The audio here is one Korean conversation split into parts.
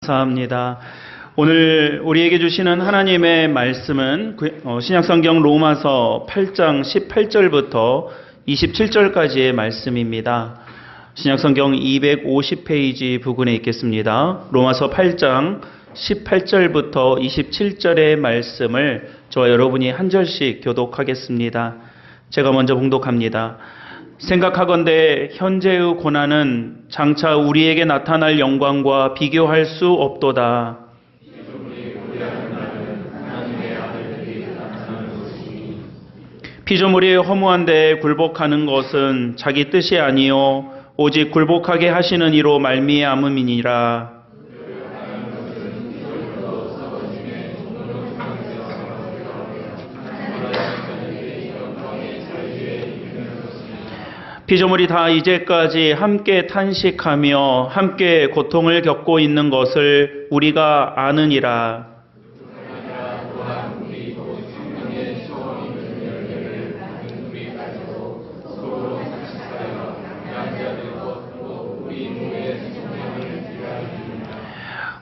감사합니다. 오늘 우리에게 주시는 하나님의 말씀은 신약성경 로마서 8장 18절부터 27절까지의 말씀입니다. 신약성경 250페이지 부근에 있겠습니다. 로마서 8장 18절부터 27절의 말씀을 저와 여러분이 한 절씩 교독하겠습니다. 제가 먼저 봉독합니다. 생각하건대 현재의 고난은 장차 우리에게 나타날 영광과 비교할 수 없도다. 피조물이 허무한 데에 굴복하는 것은 자기 뜻이 아니요 오직 굴복하게 하시는 이로 말미암음이니라. 피조물이 다 이제까지 함께 탄식하며 함께 고통을 겪고 있는 것을 우리가 아느니라.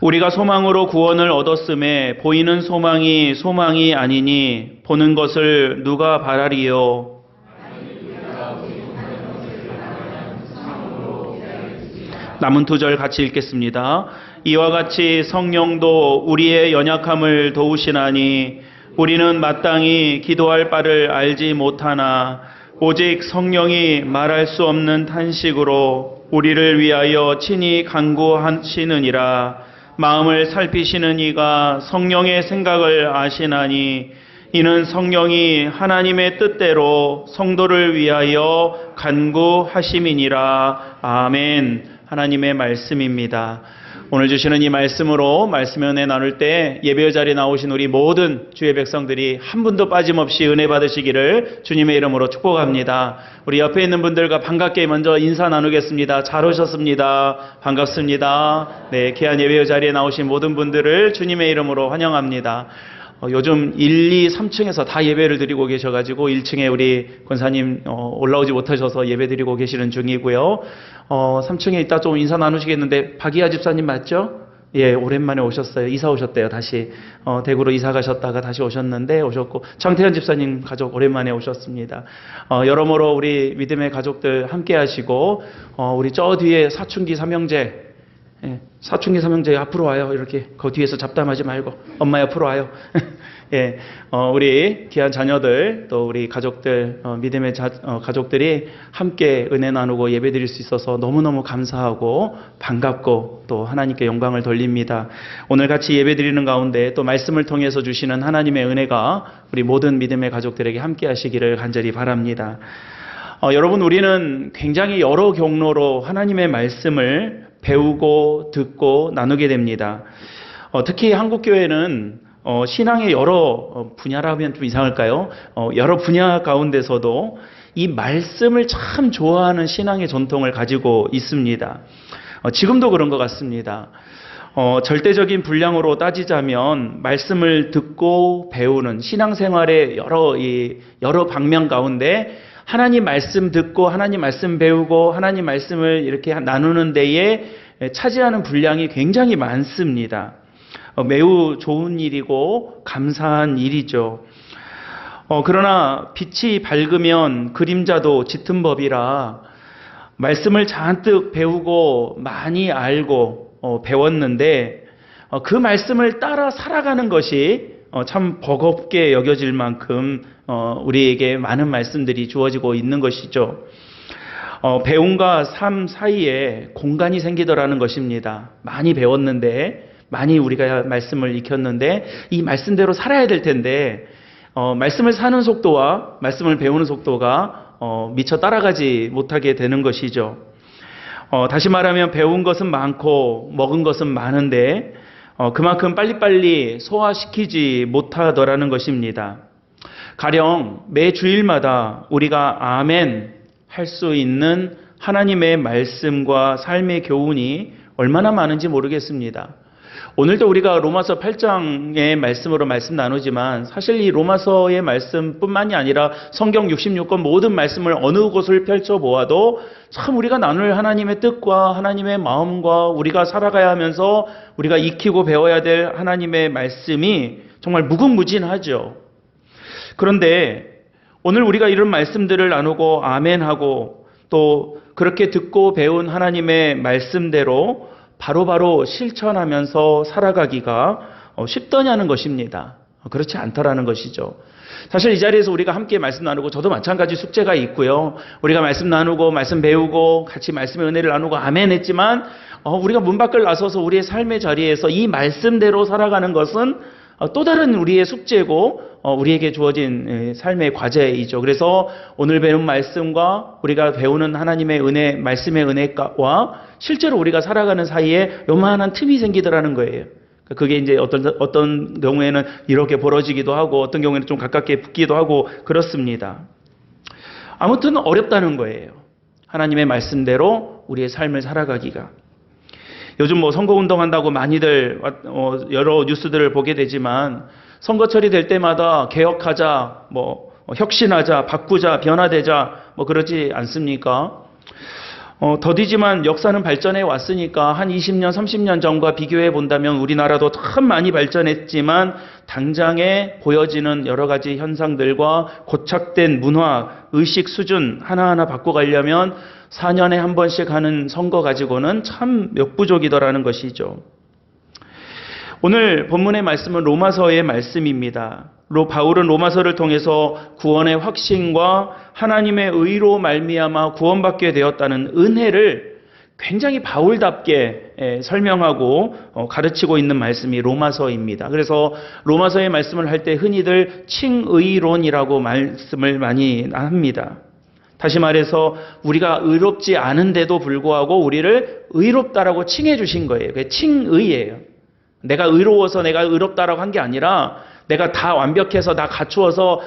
우리가 소망으로 구원을 얻었음에 보이는 소망이 아니니 보는 것을 누가 바라리요. 남은 두 절 같이 읽겠습니다. 이와 같이 성령도 우리의 연약함을 도우시나니 우리는 마땅히 기도할 바를 알지 못하나 오직 성령이 말할 수 없는 탄식으로 우리를 위하여 친히 간구하시느니라. 마음을 살피시는 이가 성령의 생각을 아시나니 이는 성령이 하나님의 뜻대로 성도를 위하여 간구하심이니라. 아멘. 하나님의 말씀입니다. 오늘 주시는 이 말씀으로 말씀의 은혜 나눌 때 예배 자리에 나오신 우리 모든 주의 백성들이 한 분도 빠짐없이 은혜 받으시기를 주님의 이름으로 축복합니다. 우리 옆에 있는 분들과 반갑게 먼저 인사 나누겠습니다. 잘 오셨습니다. 반갑습니다. 네, 귀한 예배 자리에 나오신 모든 분들을 주님의 이름으로 환영합니다. 요즘 1, 2, 3층에서 다 예배를 드리고 계셔가지고 1층에 우리 권사님 올라오지 못하셔서 예배 드리고 계시는 중이고요. 3층에 이따 좀 인사 나누시겠는데 박이하 집사님 맞죠? 예, 오랜만에 오셨어요. 이사 오셨대요. 다시 대구로 이사 가셨다가 다시 오셨고 장태현 집사님 가족 오랜만에 오셨습니다. 여러모로 우리 믿음의 가족들 함께 하시고 우리 저 뒤에 사춘기 삼형제, 예, 사춘기 삼형제 앞으로 와요. 이렇게 그 뒤에서 잡담하지 말고 엄마 옆으로 와요. 예, 우리 귀한 자녀들 또 우리 가족들 믿음의 가족들이 함께 은혜 나누고 예배드릴 수 있어서 너무너무 감사하고 반갑고 또 하나님께 영광을 돌립니다. 오늘 같이 예배드리는 가운데 또 말씀을 통해서 주시는 하나님의 은혜가 우리 모든 믿음의 가족들에게 함께 하시기를 간절히 바랍니다. 여러분, 우리는 굉장히 여러 경로로 하나님의 말씀을 배우고 듣고 나누게 됩니다. 특히 한국교회는 신앙의 여러 분야라면 좀 이상할까요? 여러 분야 가운데서도 이 말씀을 참 좋아하는 신앙의 전통을 가지고 있습니다. 지금도 그런 것 같습니다. 절대적인 분량으로 따지자면 말씀을 듣고 배우는 신앙생활의 여러 방면 가운데 하나님 말씀 듣고 하나님 말씀 배우고 하나님 말씀을 이렇게 나누는 데에 차지하는 분량이 굉장히 많습니다. 매우 좋은 일이고 감사한 일이죠. 그러나 빛이 밝으면 그림자도 짙은 법이라 말씀을 잔뜩 배우고 많이 알고 배웠는데 그 말씀을 따라 살아가는 것이 참 버겁게 여겨질 만큼 우리에게 많은 말씀들이 주어지고 있는 것이죠. 배움과 삶 사이에 공간이 생기더라는 것입니다. 많이 배웠는데, 많이 우리가 말씀을 익혔는데 이 말씀대로 살아야 될 텐데 말씀을 사는 속도와 말씀을 배우는 속도가 미처 따라가지 못하게 되는 것이죠. 다시 말하면 배운 것은 많고 먹은 것은 많은데 그만큼 빨리빨리 소화시키지 못하더라는 것입니다. 가령 매 주일마다 우리가 아멘 할 수 있는 하나님의 말씀과 삶의 교훈이 얼마나 많은지 모르겠습니다. 오늘도 우리가 로마서 8장의 말씀으로 말씀 나누지만 사실 이 로마서의 말씀뿐만이 아니라 성경 66권 모든 말씀을 어느 곳을 펼쳐보아도 참 우리가 나눌 하나님의 뜻과 하나님의 마음과 우리가 살아가야 하면서 우리가 익히고 배워야 될 하나님의 말씀이 정말 무궁무진하죠. 그런데 오늘 우리가 이런 말씀들을 나누고 아멘하고 또 그렇게 듣고 배운 하나님의 말씀대로 바로바로 실천하면서 살아가기가 쉽더냐는 것입니다. 그렇지 않다라는 것이죠. 사실 이 자리에서 우리가 함께 말씀 나누고 저도 마찬가지 숙제가 있고요. 우리가 말씀 나누고 말씀 배우고 같이 말씀의 은혜를 나누고 아멘 했지만 우리가 문 밖을 나서서 우리의 삶의 자리에서 이 말씀대로 살아가는 것은 또 다른 우리의 숙제고 우리에게 주어진 삶의 과제이죠. 그래서 오늘 배운 말씀과 우리가 배우는 하나님의 은혜, 말씀의 은혜와 실제로 우리가 살아가는 사이에 요만한 틈이 생기더라는 거예요. 그게 이제 어떤 경우에는 이렇게 벌어지기도 하고 어떤 경우에는 좀 가깝게 붙기도 하고 그렇습니다. 아무튼 어렵다는 거예요. 하나님의 말씀대로 우리의 삶을 살아가기가. 요즘 선거운동 한다고 많이들 여러 뉴스들을 보게 되지만 선거철이 될 때마다 개혁하자, 혁신하자, 바꾸자, 변화되자, 그러지 않습니까? 더디지만 역사는 발전해 왔으니까 한 20년, 30년 전과 비교해 본다면 우리나라도 참 많이 발전했지만 당장에 보여지는 여러 가지 현상들과 고착된 문화, 의식 수준 하나하나 바꿔가려면 4년에 한 번씩 하는 선거 가지고는 참 역부족이더라는 것이죠. 오늘 본문의 말씀은 로마서의 말씀입니다. 바울은 로마서를 통해서 구원의 확신과 하나님의 의로 말미암아 구원받게 되었다는 은혜를 굉장히 바울답게 설명하고 가르치고 있는 말씀이 로마서입니다. 그래서 로마서의 말씀을 할 때 흔히들 칭의론이라고 말씀을 많이 합니다. 다시 말해서 우리가 의롭지 않은데도 불구하고 우리를 의롭다라고 칭해 주신 거예요. 그게 칭의예요. 내가 의로워서 내가 의롭다라고 한 게 아니라 내가 다 완벽해서 다 갖추어서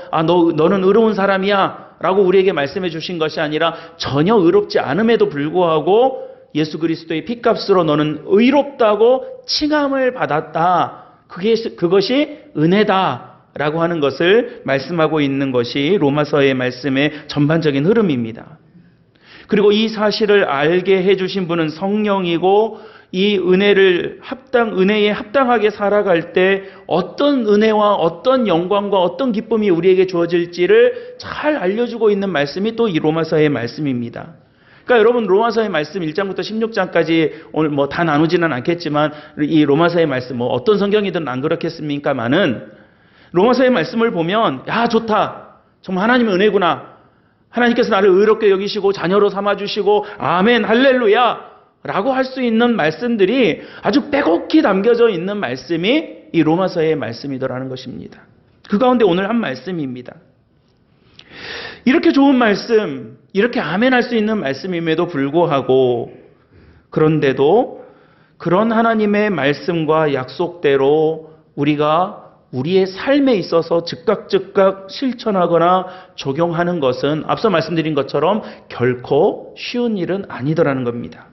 너는 의로운 사람이야 라고 우리에게 말씀해 주신 것이 아니라 전혀 의롭지 않음에도 불구하고 예수 그리스도의 피값으로 너는 의롭다고 칭함을 받았다. 그것이 은혜다라고 하는 것을 말씀하고 있는 것이 로마서의 말씀의 전반적인 흐름입니다. 그리고 이 사실을 알게 해주신 분은 성령이고 이 은혜에 합당하게 살아갈 때 어떤 은혜와 어떤 영광과 어떤 기쁨이 우리에게 주어질지를 잘 알려주고 있는 말씀이 또 이 로마서의 말씀입니다. 그러니까 여러분 로마서의 말씀 1장부터 16장까지 오늘 다 나누지는 않겠지만 이 로마서의 말씀 어떤 성경이든 안 그렇겠습니까만은 로마서의 말씀을 보면 좋다. 정말 하나님의 은혜구나. 하나님께서 나를 의롭게 여기시고 자녀로 삼아주시고 아멘 할렐루야 라고 할 수 있는 말씀들이 아주 빼곡히 담겨져 있는 말씀이 이 로마서의 말씀이더라는 것입니다. 그 가운데 오늘 한 말씀입니다. 이렇게 좋은 말씀, 이렇게 아멘할 수 있는 말씀임에도 불구하고 그런데도 그런 하나님의 말씀과 약속대로 우리가 우리의 삶에 있어서 즉각 실천하거나 적용하는 것은 앞서 말씀드린 것처럼 결코 쉬운 일은 아니더라는 겁니다.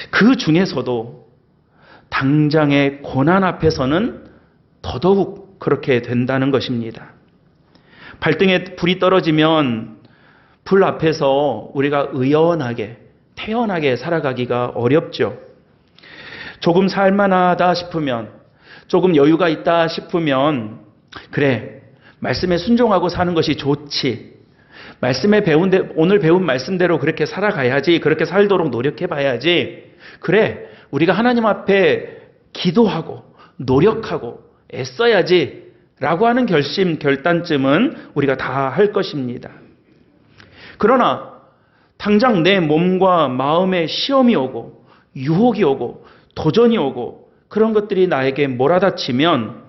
그 중에서도 당장의 고난 앞에서는 더더욱 그렇게 된다는 것입니다. 발등에 불이 떨어지면 불 앞에서 우리가 의연하게, 태연하게 살아가기가 어렵죠. 조금 살만하다 싶으면, 조금 여유가 있다 싶으면, 그래, 말씀에 순종하고 사는 것이 좋지. 오늘 배운 말씀대로 그렇게 살아가야지. 그렇게 살도록 노력해봐야지. 그래, 우리가 하나님 앞에 기도하고 노력하고 애써야지 라고 하는 결단쯤은 우리가 다 할 것입니다. 그러나 당장 내 몸과 마음에 시험이 오고 유혹이 오고 도전이 오고 그런 것들이 나에게 몰아닥치면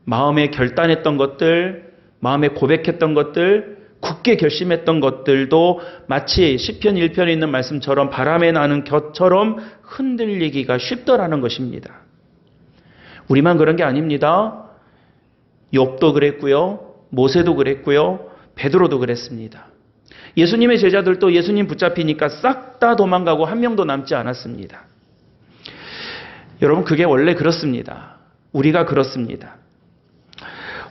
마음에 결단했던 것들, 마음에 고백했던 것들, 굳게 결심했던 것들도 마치 시편 1편에 있는 말씀처럼 바람에 나는 곁처럼 흔들리기가 쉽더라는 것입니다. 우리만 그런 게 아닙니다. 욥도 그랬고요. 모세도 그랬고요. 베드로도 그랬습니다. 예수님의 제자들도 예수님 붙잡히니까 싹 다 도망가고 한 명도 남지 않았습니다. 여러분, 그게 원래 그렇습니다. 우리가 그렇습니다.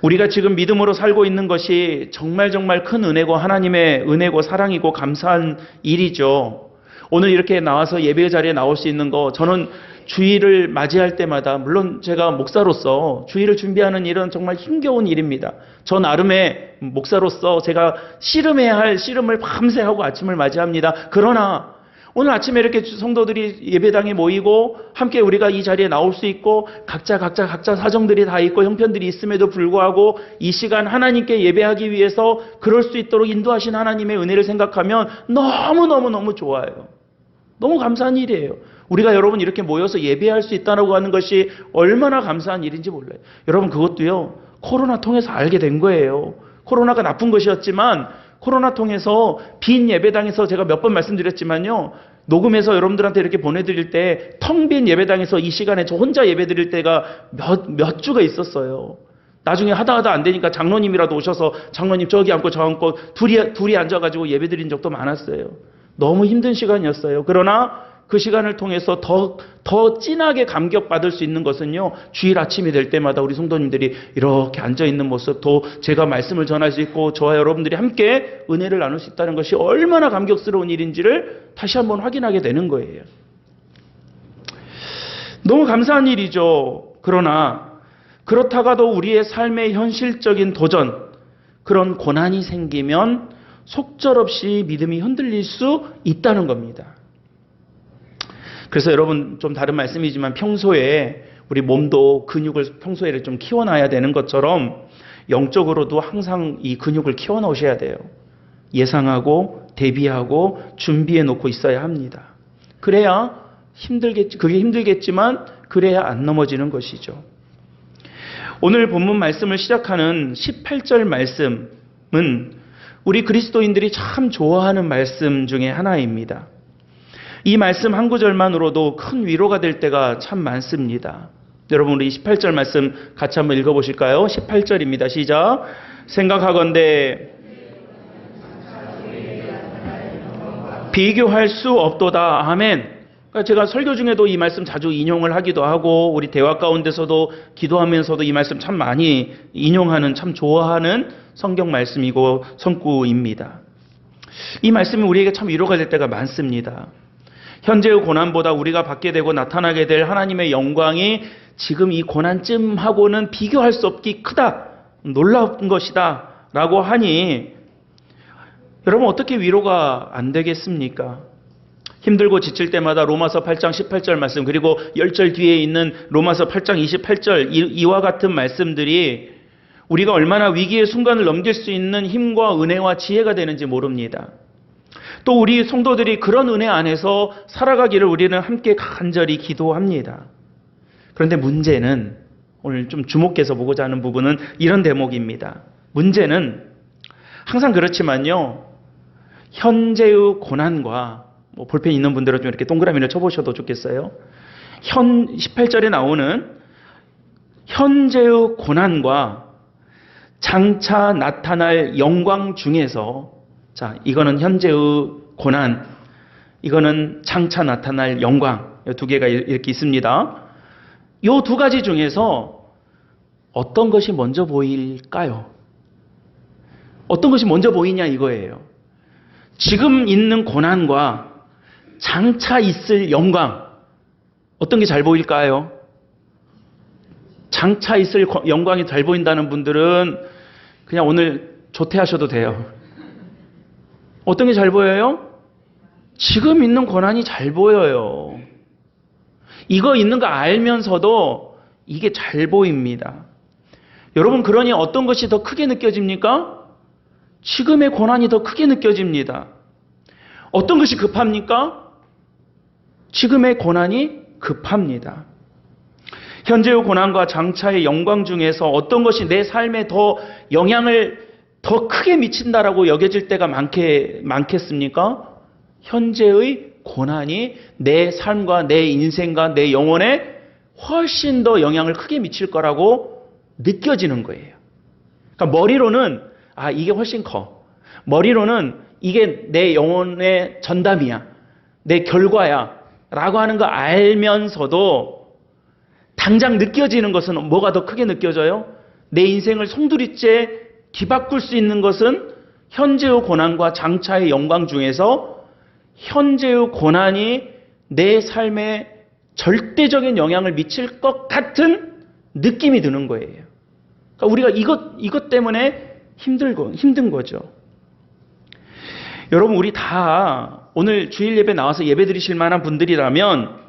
우리가 지금 믿음으로 살고 있는 것이 정말 큰 은혜고 하나님의 은혜고 사랑이고 감사한 일이죠. 오늘 이렇게 나와서 예배 자리에 나올 수 있는 거, 저는 주일을 맞이할 때마다, 물론 제가 목사로서 주일을 준비하는 일은 정말 힘겨운 일입니다. 저 나름의 목사로서 제가 씨름해야 할 씨름을 밤새 하고 아침을 맞이합니다. 그러나 오늘 아침에 이렇게 성도들이 예배당에 모이고 함께 우리가 이 자리에 나올 수 있고 각자 사정들이 다 있고 형편들이 있음에도 불구하고 이 시간 하나님께 예배하기 위해서 그럴 수 있도록 인도하신 하나님의 은혜를 생각하면 너무 좋아요. 너무 감사한 일이에요. 우리가 여러분 이렇게 모여서 예배할 수 있다고 하는 것이 얼마나 감사한 일인지 몰라요. 여러분, 그것도요, 코로나 통해서 알게 된 거예요. 코로나가 나쁜 것이었지만 코로나 통해서 빈 예배당에서 제가 몇 번 말씀드렸지만요, 녹음해서 여러분들한테 이렇게 보내드릴 때 텅 빈 예배당에서 이 시간에 저 혼자 예배드릴 때가 몇 주가 있었어요. 나중에 하다 안 되니까 장로님이라도 오셔서 장로님 저기 앉고 저 앉고 둘이 앉아가지고 예배드린 적도 많았어요. 너무 힘든 시간이었어요. 그러나 그 시간을 통해서 더 진하게 감격받을 수 있는 것은요, 주일 아침이 될 때마다 우리 성도님들이 이렇게 앉아있는 모습, 또 제가 말씀을 전할 수 있고 저와 여러분들이 함께 은혜를 나눌 수 있다는 것이 얼마나 감격스러운 일인지를 다시 한번 확인하게 되는 거예요. 너무 감사한 일이죠. 그러나 그렇다가도 우리의 삶의 현실적인 도전, 그런 고난이 생기면 속절없이 믿음이 흔들릴 수 있다는 겁니다. 그래서 여러분, 좀 다른 말씀이지만 평소에 우리 몸도 근육을 평소에 좀 키워놔야 되는 것처럼 영적으로도 항상 이 근육을 키워놓으셔야 돼요. 예상하고 대비하고 준비해 놓고 있어야 합니다. 그래야 그게 힘들겠지만 그래야 안 넘어지는 것이죠. 오늘 본문 말씀을 시작하는 18절 말씀은 우리 그리스도인들이 참 좋아하는 말씀 중에 하나입니다. 이 말씀 한 구절만으로도 큰 위로가 될 때가 참 많습니다. 여러분, 우리 18절 말씀 같이 한번 읽어보실까요? 18절입니다. 시작. 생각하건대 비교할 수 없도다. 아멘. 그러니까 제가 설교 중에도 이 말씀 자주 인용을 하기도 하고 우리 대화 가운데서도 기도하면서도 이 말씀 참 많이 인용하는, 참 좋아하는 성경 말씀이고 성구입니다. 이 말씀이 우리에게 참 위로가 될 때가 많습니다. 현재의 고난보다 우리가 받게 되고 나타나게 될 하나님의 영광이 지금 이 고난쯤하고는 비교할 수 없기 크다, 놀라운 것이다 라고 하니 여러분, 어떻게 위로가 안 되겠습니까? 힘들고 지칠 때마다 로마서 8장 18절 말씀, 그리고 10절 뒤에 있는 로마서 8장 28절 이와 같은 말씀들이 우리가 얼마나 위기의 순간을 넘길 수 있는 힘과 은혜와 지혜가 되는지 모릅니다. 또 우리 성도들이 그런 은혜 안에서 살아가기를 우리는 함께 간절히 기도합니다. 그런데 문제는, 오늘 좀 주목해서 보고자 하는 부분은 이런 대목입니다. 문제는 항상 그렇지만요, 현재의 고난과, 볼펜 있는 분들은 좀 이렇게 동그라미를 쳐보셔도 좋겠어요. 18절에 나오는 현재의 고난과 장차 나타날 영광 중에서, 자, 이거는 현재의 고난, 이거는 장차 나타날 영광, 이 두 개가 이렇게 있습니다. 이 두 가지 중에서 어떤 것이 먼저 보일까요? 어떤 것이 먼저 보이냐 이거예요. 지금 있는 고난과 장차 있을 영광, 어떤 게 잘 보일까요? 장차 있을 영광이 잘 보인다는 분들은 그냥 오늘 조퇴하셔도 돼요. 어떤 게 잘 보여요? 지금 있는 고난이 잘 보여요. 이거 있는 거 알면서도 이게 잘 보입니다. 여러분, 그러니 어떤 것이 더 크게 느껴집니까? 지금의 고난이 더 크게 느껴집니다. 어떤 것이 급합니까? 지금의 고난이 급합니다. 현재의 고난과 장차의 영광 중에서 어떤 것이 내 삶에 더 영향을 더 크게 미친다라고 여겨질 때가 많겠습니까? 현재의 고난이 내 삶과 내 인생과 내 영혼에 훨씬 더 영향을 크게 미칠 거라고 느껴지는 거예요. 그러니까 머리로는 이게 훨씬 커. 머리로는 이게 내 영혼의 전담이야. 내 결과야. 라고 하는 거 알면서도 당장 느껴지는 것은 뭐가 더 크게 느껴져요? 내 인생을 송두리째 뒤바꿀 수 있는 것은 현재의 고난과 장차의 영광 중에서 현재의 고난이 내 삶에 절대적인 영향을 미칠 것 같은 느낌이 드는 거예요. 그러니까 우리가 이것 때문에 힘든 거죠. 여러분, 우리 다 오늘 주일 예배 나와서 예배 드리실 만한 분들이라면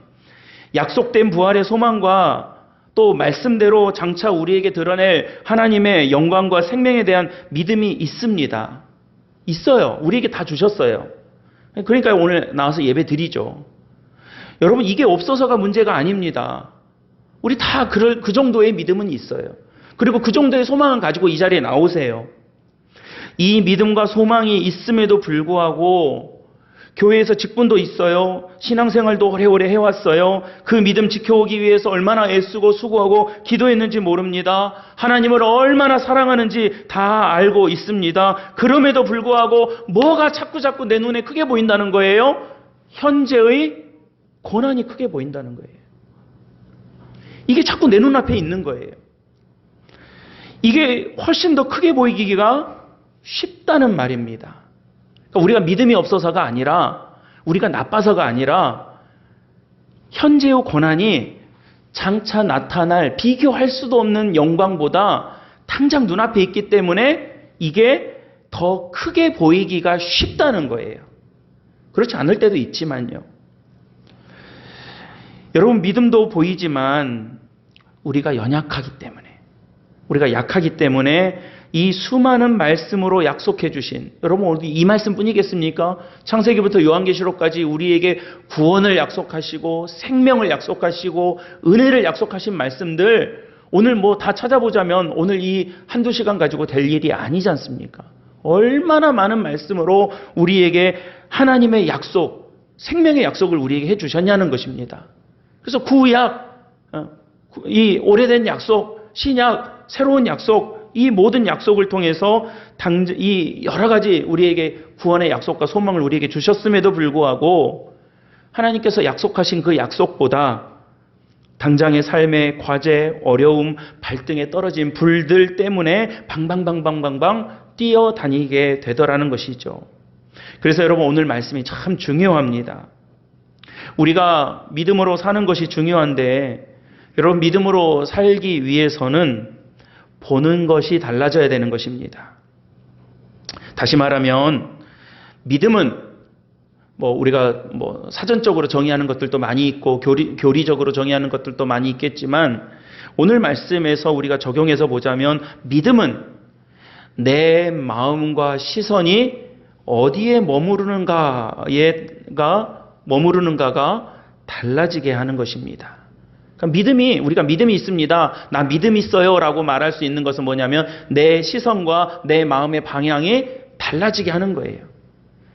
약속된 부활의 소망과 또 말씀대로 장차 우리에게 드러낼 하나님의 영광과 생명에 대한 믿음이 있습니다. 있어요. 우리에게 다 주셨어요. 그러니까 오늘 나와서 예배 드리죠. 여러분, 이게 없어서가 문제가 아닙니다. 우리 다 그 정도의 믿음은 있어요. 그리고 그 정도의 소망을 가지고 이 자리에 나오세요. 이 믿음과 소망이 있음에도 불구하고 교회에서 직분도 있어요. 신앙생활도 오래오래 해왔어요. 그 믿음 지켜오기 위해서 얼마나 애쓰고 수고하고 기도했는지 모릅니다. 하나님을 얼마나 사랑하는지 다 알고 있습니다. 그럼에도 불구하고 뭐가 자꾸 내 눈에 크게 보인다는 거예요? 현재의 고난이 크게 보인다는 거예요. 이게 자꾸 내 눈앞에 있는 거예요. 이게 훨씬 더 크게 보이기가 쉽다는 말입니다. 그러니까 우리가 믿음이 없어서가 아니라, 우리가 나빠서가 아니라 현재의 고난이 장차 나타날 비교할 수도 없는 영광보다 당장 눈앞에 있기 때문에 이게 더 크게 보이기가 쉽다는 거예요. 그렇지 않을 때도 있지만요. 여러분, 믿음도 보이지만 우리가 연약하기 때문에 이 수많은 말씀으로 약속해 주신, 여러분 오늘 이 말씀뿐이겠습니까? 창세기부터 요한계시록까지 우리에게 구원을 약속하시고 생명을 약속하시고 은혜를 약속하신 말씀들, 오늘 뭐 다 찾아보자면 오늘 이 한두 시간 가지고 될 일이 아니지 않습니까? 얼마나 많은 말씀으로 우리에게 하나님의 약속, 생명의 약속을 우리에게 해 주셨냐는 것입니다. 그래서 구약, 이 오래된 약속, 신약, 새로운 약속, 이 모든 약속을 통해서 이 여러 가지 우리에게 구원의 약속과 소망을 우리에게 주셨음에도 불구하고 하나님께서 약속하신 그 약속보다 당장의 삶의 과제, 어려움, 발등에 떨어진 불들 때문에 방방방방방방 뛰어다니게 되더라는 것이죠. 그래서 여러분, 오늘 말씀이 참 중요합니다. 우리가 믿음으로 사는 것이 중요한데, 여러분, 믿음으로 살기 위해서는 보는 것이 달라져야 되는 것입니다. 다시 말하면 믿음은 우리가 사전적으로 정의하는 것들도 많이 있고 교리적으로 정의하는 것들도 많이 있겠지만, 오늘 말씀에서 우리가 적용해서 보자면 믿음은 내 마음과 시선이 어디에 머무르는가가 달라지게 하는 것입니다. 우리가 믿음이 있습니다. 나 믿음 있어요. 라고 말할 수 있는 것은 뭐냐면 내 시선과 내 마음의 방향이 달라지게 하는 거예요.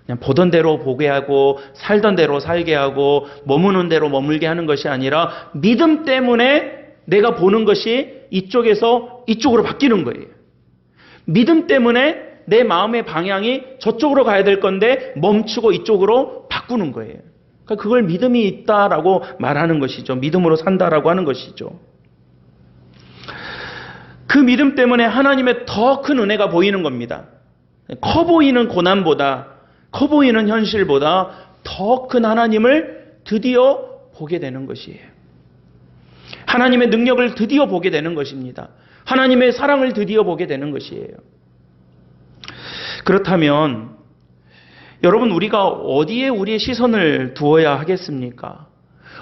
그냥 보던 대로 보게 하고 살던 대로 살게 하고 머무는 대로 머물게 하는 것이 아니라 믿음 때문에 내가 보는 것이 이쪽에서 이쪽으로 바뀌는 거예요. 믿음 때문에 내 마음의 방향이 저쪽으로 가야 될 건데 멈추고 이쪽으로 바꾸는 거예요. 그러니까 그걸 믿음이 있다라고 말하는 것이죠. 믿음으로 산다라고 하는 것이죠. 그 믿음 때문에 하나님의 더 큰 은혜가 보이는 겁니다. 커 보이는 고난보다, 커 보이는 현실보다 더 큰 하나님을 드디어 보게 되는 것이에요. 하나님의 능력을 드디어 보게 되는 것입니다. 하나님의 사랑을 드디어 보게 되는 것이에요. 그렇다면 여러분, 우리가 어디에 우리의 시선을 두어야 하겠습니까?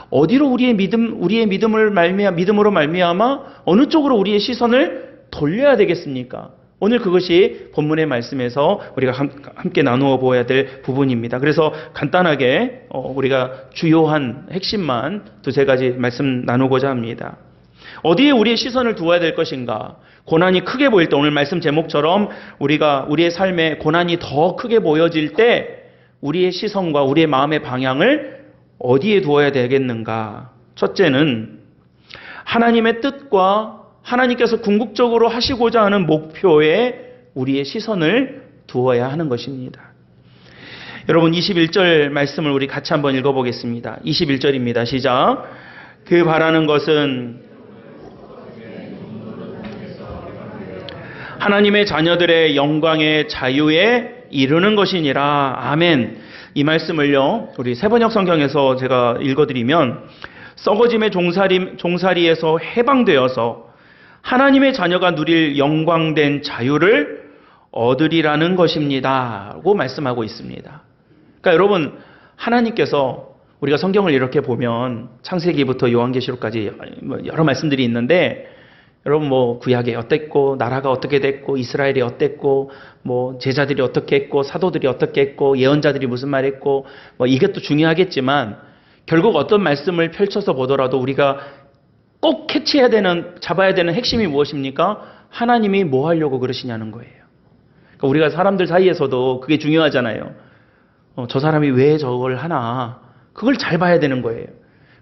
어디로 우리의 믿음으로 말미암아 어느 쪽으로 우리의 시선을 돌려야 되겠습니까? 오늘 그것이 본문의 말씀에서 우리가 함께 나누어 보아야 될 부분입니다. 그래서 간단하게 우리가 주요한 핵심만 두세 가지 말씀 나누고자 합니다. 어디에 우리의 시선을 두어야 될 것인가? 고난이 크게 보일 때, 오늘 말씀 제목처럼 우리의 삶에 고난이 더 크게 보여질 때 우리의 시선과 우리의 마음의 방향을 어디에 두어야 되겠는가? 첫째는 하나님의 뜻과 하나님께서 궁극적으로 하시고자 하는 목표에 우리의 시선을 두어야 하는 것입니다. 여러분, 21절 말씀을 우리 같이 한번 읽어보겠습니다. 21절입니다. 시작. 그 바라는 것은 하나님의 자녀들의 영광의 자유에 이르는 것이니라. 아멘. 이 말씀을요, 우리 세번역 성경에서 제가 읽어드리면, 썩어짐의 종살이에서 해방되어서 하나님의 자녀가 누릴 영광된 자유를 얻으리라는 것입니다 라고 말씀하고 있습니다. 그러니까 여러분, 하나님께서 우리가 성경을 이렇게 보면 창세기부터 요한계시록까지 여러 말씀들이 있는데, 여러분 구약에 어땠고, 나라가 어떻게 됐고, 이스라엘이 어땠고, 제자들이 어떻게 했고, 사도들이 어떻게 했고, 예언자들이 무슨 말 했고, 이것도 중요하겠지만, 결국 어떤 말씀을 펼쳐서 보더라도 우리가 꼭 잡아야 되는 핵심이 무엇입니까? 하나님이 뭐 하려고 그러시냐는 거예요. 그러니까 우리가 사람들 사이에서도 그게 중요하잖아요. 저 사람이 왜 저걸 하나? 그걸 잘 봐야 되는 거예요.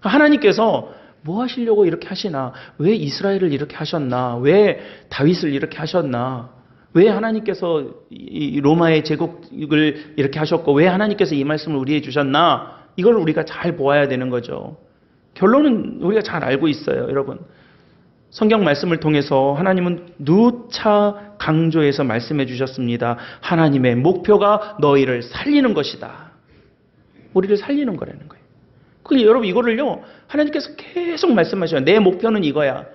그러니까 하나님께서 뭐 하시려고 이렇게 하시나? 왜 이스라엘을 이렇게 하셨나? 왜 다윗을 이렇게 하셨나? 왜 하나님께서 이 로마의 제국을 이렇게 하셨고, 왜 하나님께서 이 말씀을 우리에게 주셨나? 이걸 우리가 잘 보아야 되는 거죠. 결론은 우리가 잘 알고 있어요, 여러분. 성경 말씀을 통해서 하나님은 누차 강조해서 말씀해 주셨습니다. 하나님의 목표가 너희를 살리는 것이다. 우리를 살리는 거라는 거예요. 여러분, 이거를요, 하나님께서 계속 말씀하셔요. 내 목표는 이거야.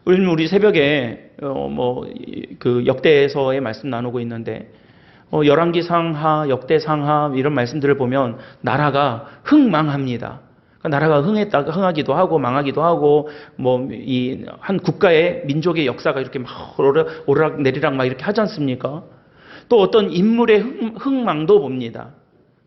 우리 새벽에 그 역대서의 말씀 나누고 있는데, 열왕기상하, 역대상하 이런 말씀들을 보면 나라가 흥망합니다. 나라가 흥하기도 하고 망하기도 하고, 이 한 국가의 민족의 역사가 이렇게 막 오르락 내리락 막 이렇게 하지 않습니까? 또 어떤 인물의 흥망도 봅니다.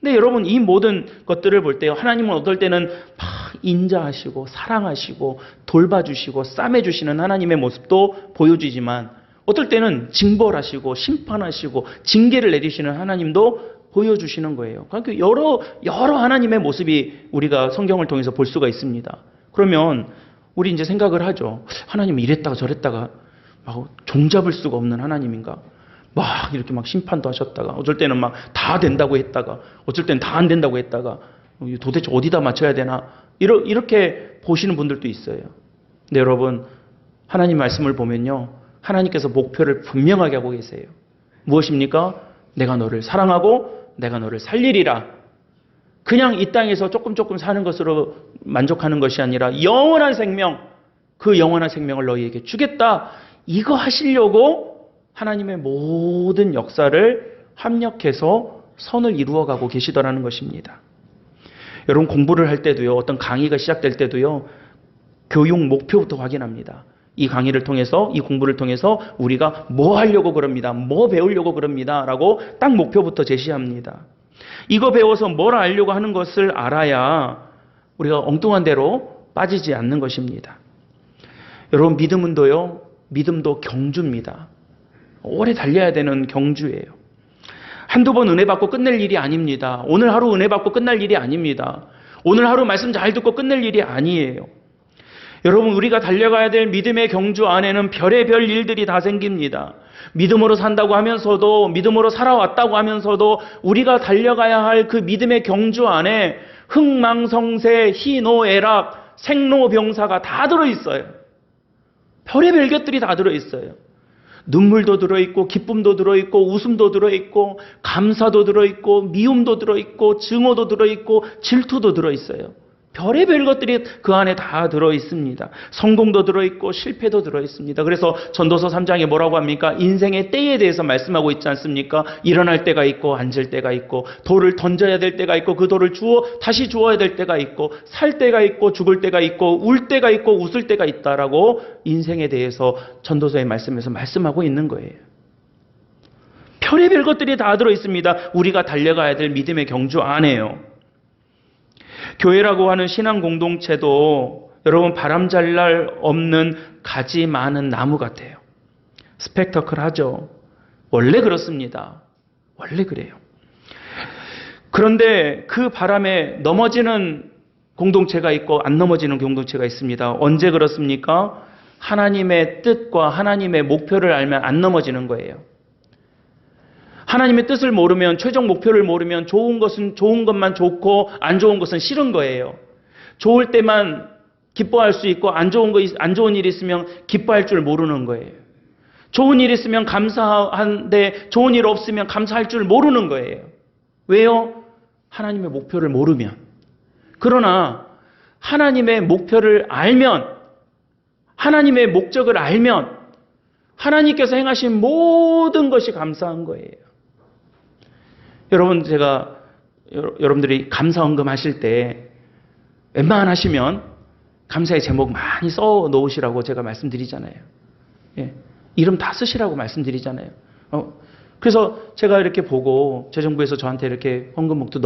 근데 여러분, 이 모든 것들을 볼 때 하나님은 어떨 때는 막 인자하시고 사랑하시고 돌봐주시고 싸매주시는 하나님의 모습도 보여주지만, 어떨 때는 징벌하시고 심판하시고 징계를 내리시는 하나님도 보여주시는 거예요. 그러니까 여러 하나님의 모습이 우리가 성경을 통해서 볼 수가 있습니다. 그러면 우리 이제 생각을 하죠. 하나님은 이랬다가 저랬다가 막 종잡을 수가 없는 하나님인가? 막 이렇게 막 심판도 하셨다가, 어쩔 때는 막 다 된다고 했다가, 어쩔 때는 다 안 된다고 했다가, 도대체 어디다 맞춰야 되나? 이렇게 보시는 분들도 있어요. 근데 여러분, 하나님 말씀을 보면요, 하나님께서 목표를 분명하게 하고 계세요. 무엇입니까? 내가 너를 사랑하고 내가 너를 살리리라. 그냥 이 땅에서 조금 사는 것으로 만족하는 것이 아니라 영원한 생명, 그 영원한 생명을 너희에게 주겠다. 이거 하시려고 하나님의 모든 역사를 합력해서 선을 이루어가고 계시더라는 것입니다. 여러분, 공부를 할 때도요, 어떤 강의가 시작될 때도요, 교육 목표부터 확인합니다. 이 강의를 통해서, 이 공부를 통해서 우리가 뭐 하려고 그럽니다. 뭐 배우려고 그럽니다. 라고 딱 목표부터 제시합니다. 이거 배워서 뭘 알려고 하는 것을 알아야 우리가 엉뚱한 대로 빠지지 않는 것입니다. 여러분, 믿음도 경주입니다. 오래 달려야 되는 경주예요. 한두 번 은혜 받고 끝낼 일이 아닙니다. 오늘 하루 은혜 받고 끝날 일이 아닙니다. 오늘 하루 말씀 잘 듣고 끝낼 일이 아니에요. 여러분, 우리가 달려가야 될 믿음의 경주 안에는 별의별 일들이 다 생깁니다. 믿음으로 산다고 하면서도, 믿음으로 살아왔다고 하면서도 우리가 달려가야 할 그 믿음의 경주 안에 흥망성쇠, 희노애락, 생로병사가 다 들어있어요. 별의별 것들이 다 들어있어요. 눈물도 들어있고, 기쁨도 들어있고, 웃음도 들어있고, 감사도 들어있고, 미움도 들어있고, 증오도 들어있고, 질투도 들어있어요. 별의별 것들이 그 안에 다 들어있습니다. 성공도 들어있고 실패도 들어있습니다. 그래서 전도서 3장에 뭐라고 합니까? 인생의 때에 대해서 말씀하고 있지 않습니까? 일어날 때가 있고 앉을 때가 있고, 돌을 던져야 될 때가 있고, 그 돌을 다시 주워야 될 때가 있고, 살 때가 있고, 죽을 때가 있고, 울 때가 있고, 웃을 때가 있다라고 인생에 대해서 전도서의 말씀에서 말씀하고 있는 거예요. 별의별 것들이 다 들어있습니다. 우리가 달려가야 될 믿음의 경주 안에요. 교회라고 하는 신앙 공동체도 여러분, 바람잘 날 없는 가지 많은 나무 같아요. 스펙터클하죠. 원래 그렇습니다. 원래 그래요. 그런데 그 바람에 넘어지는 공동체가 있고 안 넘어지는 공동체가 있습니다. 언제 그렇습니까? 하나님의 뜻과 하나님의 목표를 알면 안 넘어지는 거예요. 하나님의 뜻을 모르면, 최종 목표를 모르면 좋은 것만 좋고 안 좋은 것은 싫은 거예요. 좋을 때만 기뻐할 수 있고 안 좋은 일이 있으면 기뻐할 줄 모르는 거예요. 좋은 일 있으면 감사한데 좋은 일 없으면 감사할 줄 모르는 거예요. 왜요? 하나님의 목표를 모르면. 그러나 하나님의 목표를 알면, 하나님의 목적을 알면 하나님께서 행하신 모든 것이 감사한 거예요. 여러분, 제가 여러분들이 감사헌금 하실 때 웬만하시면 감사의 제목 많이 써 놓으시라고 제가 말씀드리잖아요. 예, 이름 다 쓰시라고 말씀드리잖아요. 그래서 제가 이렇게 보고 재정부에서 저한테 이렇게 헌금목도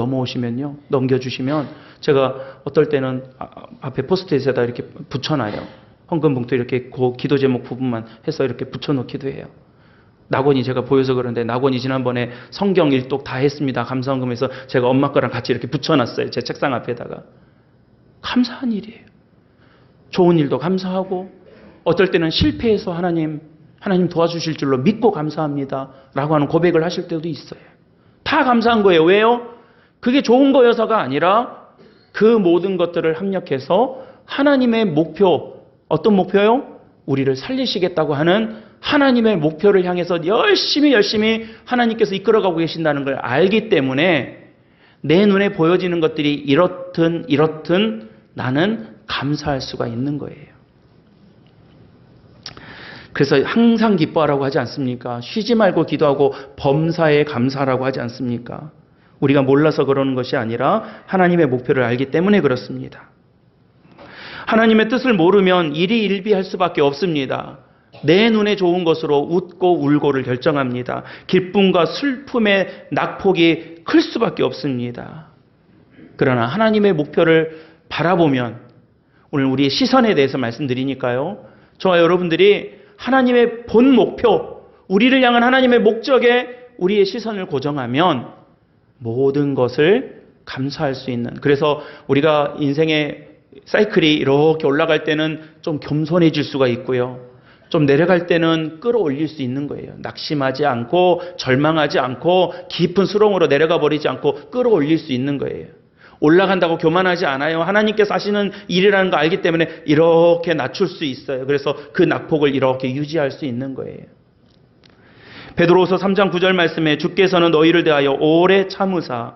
넘겨주시면 제가 어떨 때는 앞에 포스트잇에다 이렇게 붙여놔요. 헌금봉투 이렇게 그 기도 제목 부분만 해서 이렇게 붙여놓기도 해요. 낙원이 제가 보여서 그런데 낙원이 지난번에 성경 일독 다 했습니다. 감사헌금에서 제가 엄마 거랑 같이 이렇게 붙여놨어요. 제 책상 앞에다가. 감사한 일이에요. 좋은 일도 감사하고 어떨 때는 실패해서 하나님 도와주실 줄로 믿고 감사합니다 라고 하는 고백을 하실 때도 있어요. 다 감사한 거예요. 왜요? 그게 좋은 거여서가 아니라 그 모든 것들을 합력해서 하나님의 목표, 어떤 목표요? 우리를 살리시겠다고 하는 하나님의 목표를 향해서 열심히 하나님께서 이끌어가고 계신다는 걸 알기 때문에 내 눈에 보여지는 것들이 이렇든 나는 감사할 수가 있는 거예요. 그래서 항상 기뻐하라고 하지 않습니까? 쉬지 말고 기도하고 범사에 감사라고 하지 않습니까? 우리가 몰라서 그러는 것이 아니라 하나님의 목표를 알기 때문에 그렇습니다. 하나님의 뜻을 모르면 일희일비할 수밖에 없습니다. 내 눈에 좋은 것으로 웃고 울고를 결정합니다. 기쁨과 슬픔의 낙폭이 클 수밖에 없습니다. 그러나 하나님의 목표를 바라보면, 오늘 우리의 시선에 대해서 말씀드리니까요, 저와 여러분들이 하나님의 본 목표, 우리를 향한 하나님의 목적에 우리의 시선을 고정하면 모든 것을 감사할 수 있는, 그래서 우리가 인생의 사이클이 이렇게 올라갈 때는 좀 겸손해질 수가 있고요, 좀 내려갈 때는 끌어올릴 수 있는 거예요. 낙심하지 않고 절망하지 않고 깊은 수렁으로 내려가 버리지 않고 끌어올릴 수 있는 거예요. 올라간다고 교만하지 않아요. 하나님께서 하시는 일이라는 거 알기 때문에 이렇게 낮출 수 있어요. 그래서 그 낙폭을 이렇게 유지할 수 있는 거예요. 베드로후서 3장 9절 말씀에 주께서는 너희를 대하여 오래 참으사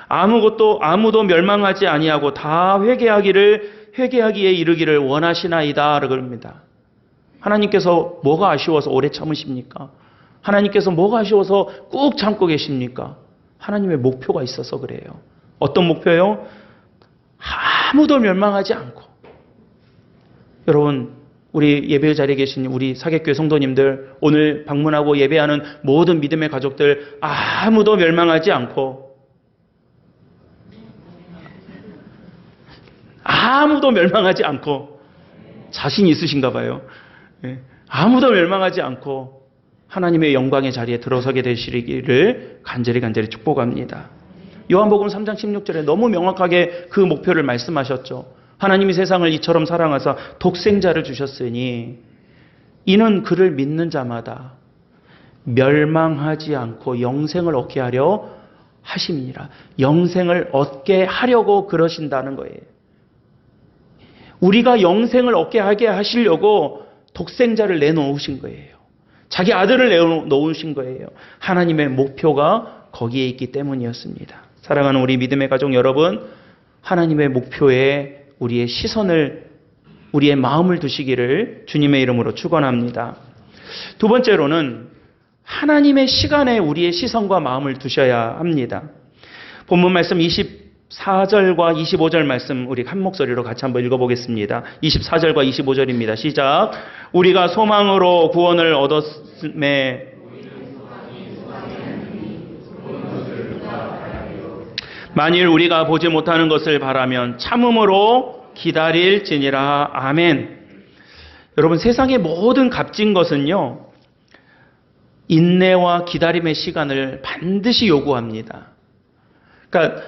아무도 멸망하지 아니하고 다 회개하기에 이르기를 원하시나이다 라고 합니다. 하나님께서 뭐가 아쉬워서 오래 참으십니까? 하나님께서 뭐가 아쉬워서 꾹 참고 계십니까? 하나님의 목표가 있어서 그래요. 어떤 목표요? 아무도 멸망하지 않고. 여러분, 우리 예배 자리에 계신 우리 사객교회 성도님들, 오늘 방문하고 예배하는 모든 믿음의 가족들, 아무도 멸망하지 않고, 자신 있으신가 봐요. 아무도 멸망하지 않고 하나님의 영광의 자리에 들어서게 되시기를 간절히 축복합니다. 요한복음 3장 16절에 너무 명확하게 그 목표를 말씀하셨죠. 하나님이 세상을 이처럼 사랑하사 독생자를 주셨으니 이는 그를 믿는 자마다 멸망하지 않고 영생을 얻게 하려 하심이니라. 영생을 얻게 하려고 그러신다는 거예요. 우리가 영생을 얻게 하게 하시려고 독생자를 내놓으신 거예요. 자기 아들을 내놓으신 거예요. 하나님의 목표가 거기에 있기 때문이었습니다. 사랑하는 우리 믿음의 가족 여러분, 하나님의 목표에 우리의 시선을, 우리의 마음을 두시기를 주님의 이름으로 축원합니다. 두 번째로는 하나님의 시간에 우리의 시선과 마음을 두셔야 합니다. 본문 말씀 24절과 25절 말씀 우리 한 목소리로 같이 한번 읽어보겠습니다. 24절과 25절입니다. 시작. 우리가 소망으로 구원을 얻었음에 만일 우리가 보지 못하는 것을 바라면 참음으로 기다릴지니라. 아멘. 여러분, 세상의 모든 값진 것은요, 인내와 기다림의 시간을 반드시 요구합니다. 그러니까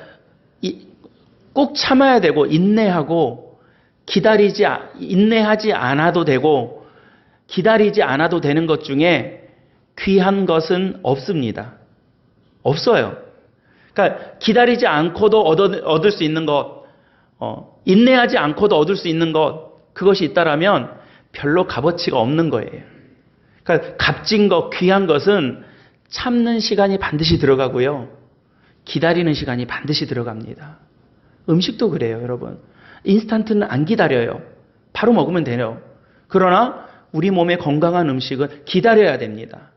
꼭 참아야 되고 인내하고 인내하지 않아도 되고 기다리지 않아도 되는 것 중에 귀한 것은 없습니다. 없어요. 그러니까 기다리지 않고도 얻을 수 있는 것, 인내하지 않고도 얻을 수 있는 것, 그것이 있다라면 별로 값어치가 없는 거예요. 그러니까 값진 것, 귀한 것은 참는 시간이 반드시 들어가고요. 기다리는 시간이 반드시 들어갑니다. 음식도 그래요, 여러분. 인스턴트는 안 기다려요. 바로 먹으면 돼요. 그러나 우리 몸에 건강한 음식은 기다려야 됩니다.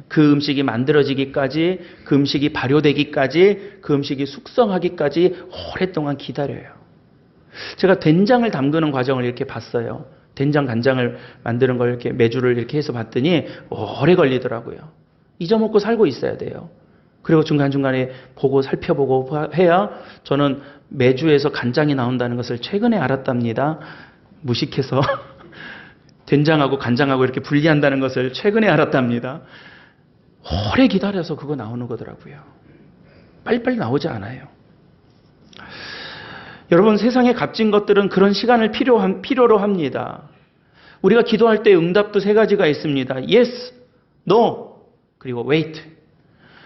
그 음식이 만들어지기까지, 그 음식이 발효되기까지, 그 음식이 숙성하기까지 오랫동안 기다려요. 제가 된장을 담그는 과정을 이렇게 봤어요. 된장, 간장을 만드는 걸 이렇게 메주를 이렇게 해서 봤더니 오래 걸리더라고요. 잊어먹고 살고 있어야 돼요. 그리고 중간중간에 보고 살펴보고 해야 저는 메주에서 간장이 나온다는 것을 최근에 알았답니다. 무식해서 된장하고 간장하고 이렇게 분리한다는 것을 최근에 알았답니다. 오래 기다려서 그거 나오는 거더라고요. 빨리빨리 나오지 않아요. 여러분, 세상에 값진 것들은 그런 시간을 필요로 합니다. 우리가 기도할 때 응답도 세 가지가 있습니다. Yes, No, 그리고 Wait.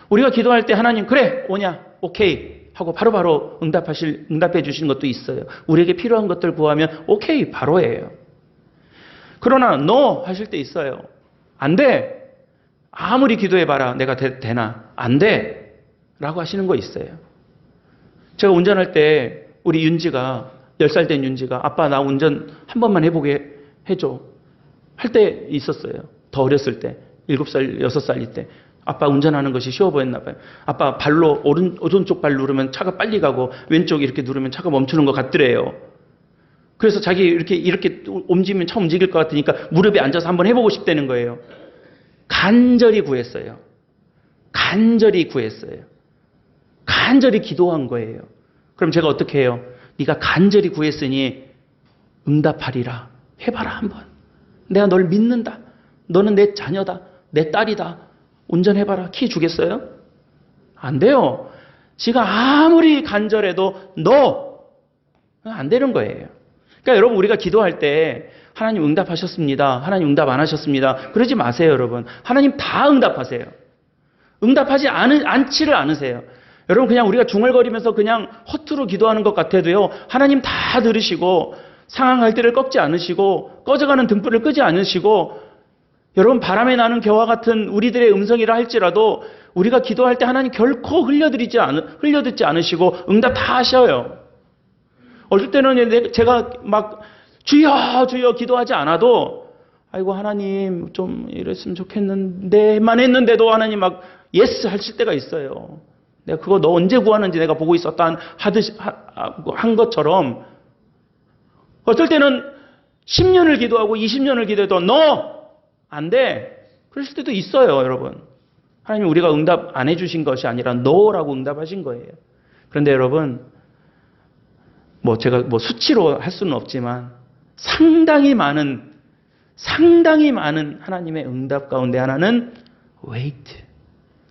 우리가 기도할 때 하나님 그래, 오냐, 오케이 하고 바로바로 응답해 주시는 것도 있어요. 우리에게 필요한 것들 구하면 오케이, 바로예요. 그러나 No 하실 때 있어요. 안 돼. 아무리 기도해봐라. 내가 되나? 안 돼. 라고 하시는 거 있어요. 제가 운전할 때 우리 윤지가 10살 된 윤지가 아빠 나 운전 한 번만 해보게 해줘. 할 때 있었어요. 더 어렸을 때. 7살, 6살일 때. 아빠 운전하는 것이 쉬워 보였나 봐요. 아빠 발로 오른쪽 발 누르면 차가 빨리 가고 왼쪽 이렇게 누르면 차가 멈추는 것 같더래요. 그래서 자기 이렇게 움직이면 차 움직일 것 같으니까 무릎에 앉아서 한번 해보고 싶다는 거예요. 간절히 구했어요. 간절히 구했어요. 간절히 기도한 거예요. 그럼 제가 어떻게 해요? 네가 간절히 구했으니 응답하리라. 해봐라 한번. 내가 널 믿는다. 너는 내 자녀다. 내 딸이다. 운전해봐라. 키 주겠어요? 안 돼요. 지가 아무리 간절해도 no. 안 되는 거예요. 그러니까 여러분, 우리가 기도할 때 하나님 응답하셨습니다. 하나님 응답 안 하셨습니다. 그러지 마세요, 여러분. 하나님 다 응답하세요. 응답하지 않지를 않으세요. 여러분, 그냥 우리가 중얼거리면서 그냥 허투루 기도하는 것 같아도요, 하나님 다 들으시고 상한 갈대를 꺾지 않으시고 꺼져가는 등불을 끄지 않으시고, 여러분, 바람에 나는 겨와 같은 우리들의 음성이라 할지라도 우리가 기도할 때 하나님 결코 흘려듣지 않으시고 응답 다 하셔요. 어쩔 때는 제가 막 주여 주여 기도하지 않아도 아이고 하나님 좀 이랬으면 좋겠는데만 했는데도 하나님 막 예스 하실 때가 있어요. 내가 그거 너 언제 구하는지 내가 보고 있었다 한 것처럼, 어떨 때는 10년을 기도하고 20년을 기도해도 너 안 돼. 그럴 때도 있어요, 여러분. 하나님 우리가 응답 안 해주신 것이 아니라 no라고 응답하신 거예요. 그런데 여러분, 제가 수치로 할 수는 없지만 상당히 많은 하나님의 응답 가운데 하나는 wait.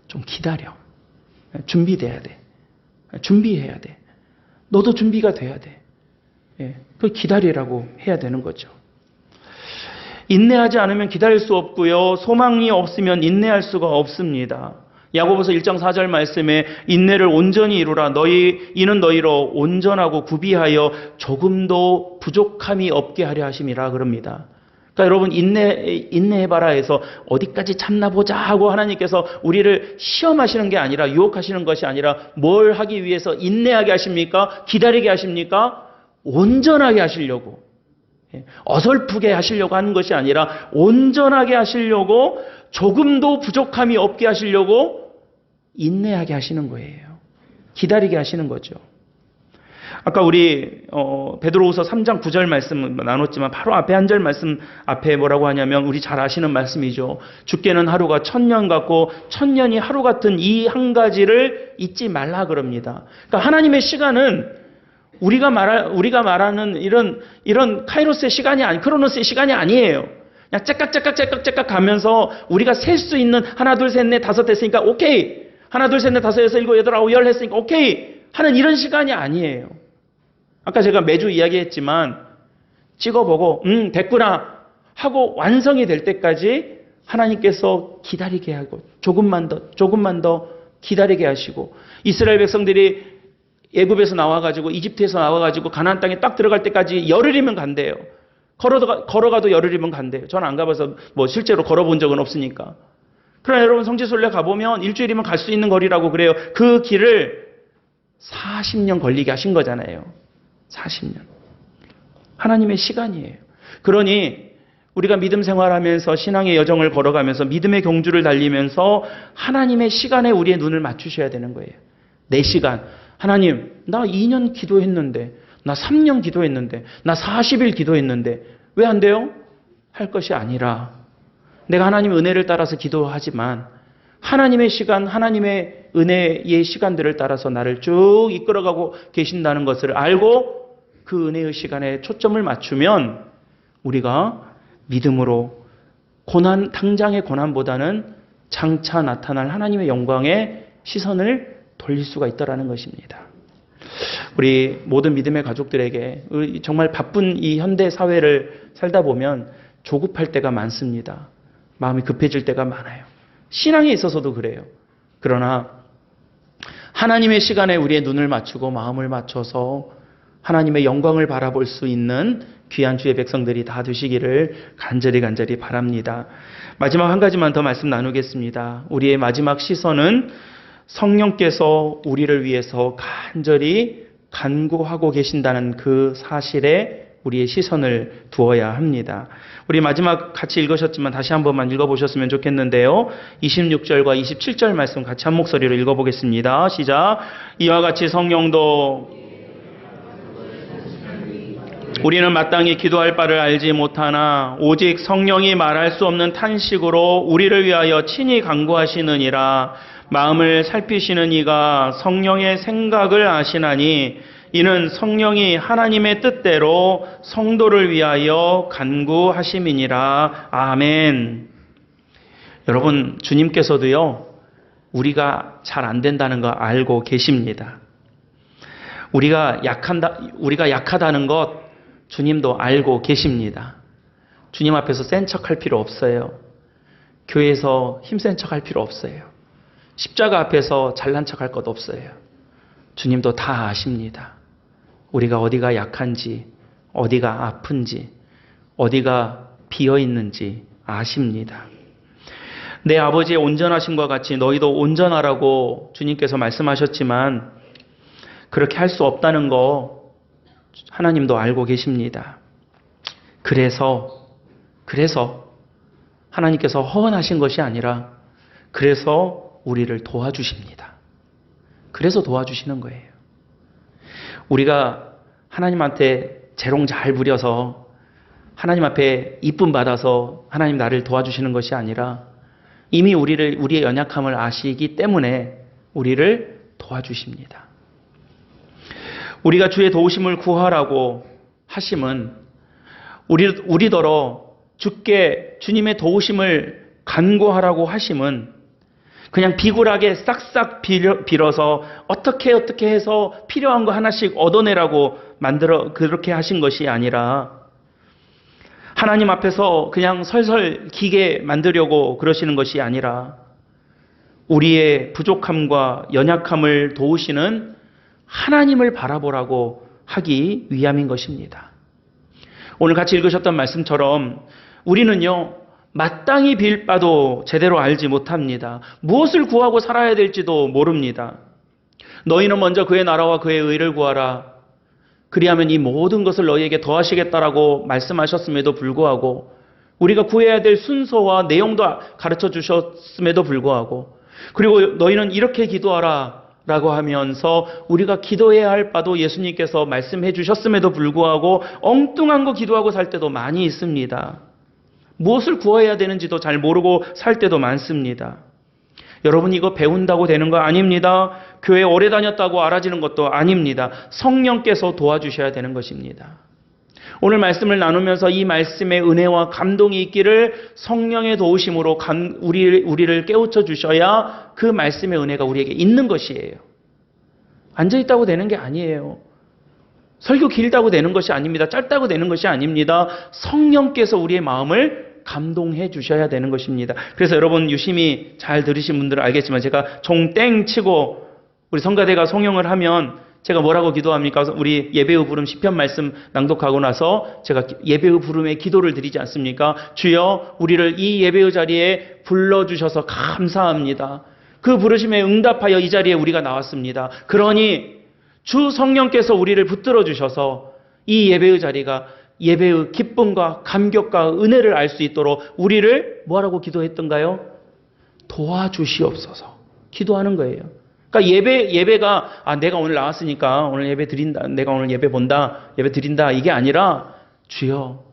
좀 기다려. 준비돼야 돼. 준비해야 돼. 너도 준비가 돼야 돼. 그 기다리라고 해야 되는 거죠. 인내하지 않으면 기다릴 수 없고요. 소망이 없으면 인내할 수가 없습니다. 야고보서 1장 4절 말씀에 인내를 온전히 이루라. 이는 너희로 온전하고 구비하여 조금도 부족함이 없게 하려 하심이라 그럽니다. 그러니까 여러분, 인내해봐라 해서 어디까지 참나 보자 하고 하나님께서 우리를 시험하시는 게 아니라, 유혹하시는 것이 아니라 뭘 하기 위해서 인내하게 하십니까? 기다리게 하십니까? 온전하게 하시려고. 어설프게 하시려고 하는 것이 아니라 온전하게 하시려고, 조금도 부족함이 없게 하시려고 인내하게 하시는 거예요. 기다리게 하시는 거죠. 아까 우리 베드로후서 3장 9절 말씀 나눴지만 바로 앞에 한 절 말씀 앞에 뭐라고 하냐면 우리 잘 아시는 말씀이죠. 주께는 하루가 1000년 같고 1000년이 하루 같은 이 한 가지를 잊지 말라 그럽니다. 그러니까 하나님의 시간은 우리가 말하는 이런 카이로스의 시간이 크로노스의 시간이 아니에요. 그냥 째깍째깍 가면서 우리가 셀 수 있는 하나, 둘, 셋, 넷, 다섯 했으니까 오케이. 하나, 둘, 셋, 넷, 다섯, 여섯, 일곱, 여덟, 아홉, 열 했으니까 오케이. 하는 이런 시간이 아니에요. 아까 제가 매주 이야기했지만 찍어보고 됐구나 하고 완성이 될 때까지 하나님께서 기다리게 하고 조금만 더 기다리게 하시고, 이스라엘 백성들이 애굽에서 나와가지고 이집트에서 나와가지고 가나안 땅에 딱 들어갈 때까지 열흘이면 간대요. 걸어가도 열흘이면 간대요. 저는 안 가봐서 뭐 실제로 걸어본 적은 없으니까. 그러나 여러분 성지순례 가보면 일주일이면 갈 수 있는 거리라고 그래요. 그 길을 40년 걸리게 하신 거잖아요. 40년. 하나님의 시간이에요. 그러니 우리가 믿음 생활하면서 신앙의 여정을 걸어가면서 믿음의 경주를 달리면서 하나님의 시간에 우리의 눈을 맞추셔야 되는 거예요. 내 시간. 하나님, 나 2년 기도했는데, 나 3년 기도했는데, 나 40일 기도했는데 왜 안 돼요? 할 것이 아니라 내가 하나님의 은혜를 따라서 기도하지만 하나님의 시간, 하나님의 은혜의 시간들을 따라서 나를 쭉 이끌어가고 계신다는 것을 알고 그 은혜의 시간에 초점을 맞추면 우리가 믿음으로 당장의 고난보다는 장차 나타날 하나님의 영광에 시선을 돌릴 수가 있다는 것입니다. 우리 모든 믿음의 가족들에게 정말 바쁜 이 현대 사회를 살다 보면 조급할 때가 많습니다. 마음이 급해질 때가 많아요. 신앙에 있어서도 그래요. 그러나 하나님의 시간에 우리의 눈을 맞추고 마음을 맞춰서 하나님의 영광을 바라볼 수 있는 귀한 주의 백성들이 다 되시기를 간절히 바랍니다. 마지막 한 가지만 더 말씀 나누겠습니다. 우리의 마지막 시선은 성령께서 우리를 위해서 간절히 간구하고 계신다는 그 사실에 우리의 시선을 두어야 합니다. 우리 마지막 같이 읽으셨지만 다시 한 번만 읽어보셨으면 좋겠는데요. 26절과 27절 말씀 같이 한 목소리로 읽어보겠습니다. 시작. 이와 같이 성령도 우리는 마땅히 기도할 바를 알지 못하나 오직 성령이 말할 수 없는 탄식으로 우리를 위하여 친히 간구하시느니라. 마음을 살피시는 이가 성령의 생각을 아시나니 이는 성령이 하나님의 뜻대로 성도를 위하여 간구하심이니라. 아멘. 여러분, 주님께서도요, 우리가 잘 안 된다는 거 알고 계십니다. 우리가 약하다는 것 주님도 알고 계십니다. 주님 앞에서 센 척할 필요 없어요. 교회에서 힘센 척할 필요 없어요. 십자가 앞에서 잘난 척할 것 없어요. 주님도 다 아십니다. 우리가 어디가 약한지, 어디가 아픈지, 어디가 비어있는지 아십니다. 내 아버지의 온전하심과 같이 너희도 온전하라고 주님께서 말씀하셨지만 그렇게 할 수 없다는 거 하나님도 알고 계십니다. 그래서 하나님께서 허언하신 것이 아니라 그래서 우리를 도와주십니다. 그래서 도와주시는 거예요. 우리가 하나님한테 재롱 잘 부려서 하나님 앞에 이쁨 받아서 하나님 나를 도와주시는 것이 아니라 이미 우리의 연약함을 아시기 때문에 우리를 도와주십니다. 우리가 주의 도우심을 구하라고 하심은 우리더러 주께 주님의 도우심을 간구하라고 하심은 그냥 비굴하게 싹싹 빌어서 어떻게 해서 필요한 거 하나씩 얻어내라고 그렇게 하신 것이 아니라 하나님 앞에서 그냥 설설 기게 만들려고 그러시는 것이 아니라 우리의 부족함과 연약함을 도우시는 하나님을 바라보라고 하기 위함인 것입니다. 오늘 같이 읽으셨던 말씀처럼 우리는요, 마땅히 빌 바도 제대로 알지 못합니다. 무엇을 구하고 살아야 될지도 모릅니다. 너희는 먼저 그의 나라와 그의 의를 구하라. 그리하면 이 모든 것을 너희에게 더하시겠다라고 말씀하셨음에도 불구하고 우리가 구해야 될 순서와 내용도 가르쳐 주셨음에도 불구하고 그리고 너희는 이렇게 기도하라 라고 하면서 우리가 기도해야 할 바도 예수님께서 말씀해 주셨음에도 불구하고 엉뚱한 거 기도하고 살 때도 많이 있습니다. 무엇을 구해야 되는지도 잘 모르고 살 때도 많습니다. 여러분, 이거 배운다고 되는 거 아닙니다. 교회 오래 다녔다고 알아지는 것도 아닙니다. 성령께서 도와주셔야 되는 것입니다. 오늘 말씀을 나누면서 이 말씀의 은혜와 감동이 있기를 성령의 도우심으로 우리를 깨우쳐 주셔야 그 말씀의 은혜가 우리에게 있는 것이에요. 앉아있다고 되는 게 아니에요. 설교 길다고 되는 것이 아닙니다. 짧다고 되는 것이 아닙니다. 성령께서 우리의 마음을 감동해 주셔야 되는 것입니다. 그래서 여러분 유심히 잘 들으신 분들은 알겠지만 제가 종땡 치고 우리 성가대가 송영을 하면 제가 뭐라고 기도합니까? 우리 예배의 부름 시편 말씀 낭독하고 나서 제가 예배의 부름에 기도를 드리지 않습니까? 주여 우리를 이 예배의 자리에 불러주셔서 감사합니다. 그 부르심에 응답하여 이 자리에 우리가 나왔습니다. 그러니 주 성령께서 우리를 붙들어 주셔서 이 예배의 자리가 예배의 기쁨과 감격과 은혜를 알 수 있도록 우리를 뭐라고 기도했던가요? 도와주시옵소서. 기도하는 거예요. 그러니까 예배가 내가 오늘 나왔으니까 오늘 예배 드린다. 내가 오늘 예배 본다. 예배 드린다. 이게 아니라 주여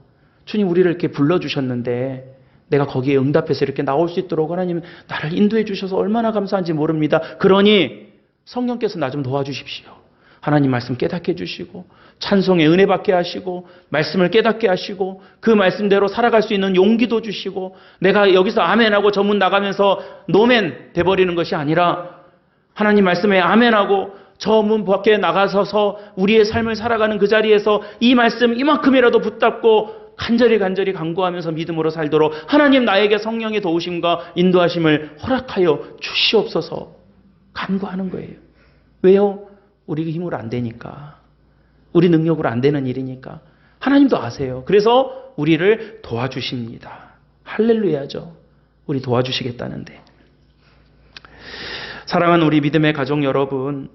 주님 우리를 이렇게 불러주셨는데 내가 거기에 응답해서 이렇게 나올 수 있도록 하나님 나를 인도해 주셔서 얼마나 감사한지 모릅니다. 그러니 성령께서 나 좀 도와주십시오. 하나님 말씀 깨닫게 해주시고 찬송에 은혜 받게 하시고 말씀을 깨닫게 하시고 그 말씀대로 살아갈 수 있는 용기도 주시고 내가 여기서 아멘하고 저 문 나가면서 노멘 돼버리는 것이 아니라 하나님 말씀에 아멘하고 저 문 밖에 나가서서 우리의 삶을 살아가는 그 자리에서 이 말씀 이만큼이라도 붙잡고 간절히 간구하면서 믿음으로 살도록 하나님 나에게 성령의 도우심과 인도하심을 허락하여 주시옵소서 간구하는 거예요. 왜요? 우리 힘으로 안 되니까. 우리 능력으로 안 되는 일이니까. 하나님도 아세요. 그래서 우리를 도와주십니다. 할렐루야죠. 우리 도와주시겠다는데. 사랑하는 우리 믿음의 가족 여러분,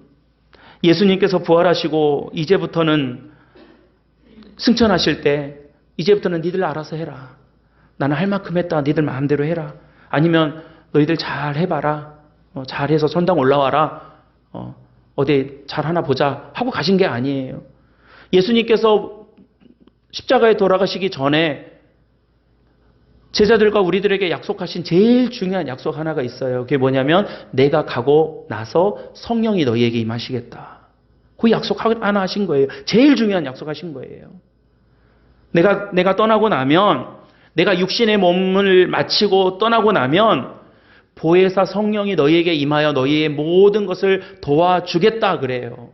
예수님께서 부활하시고 이제부터는 승천하실 때 이제부터는 니들 알아서 해라. 나는 할 만큼 했다. 니들 마음대로 해라. 아니면 너희들 잘 해봐라. 잘해서 천당 올라와라. 어디 잘 하나 보자 하고 가신 게 아니에요. 예수님께서 십자가에 돌아가시기 전에 제자들과 우리들에게 약속하신 제일 중요한 약속 하나가 있어요. 그게 뭐냐면 내가 가고 나서 성령이 너희에게 임하시겠다. 그 약속 하나 하신 거예요. 제일 중요한 약속 하신 거예요. 내가 떠나고 나면 내가 육신의 몸을 마치고 떠나고 나면 보혜사 성령이 너희에게 임하여 너희의 모든 것을 도와주겠다 그래요.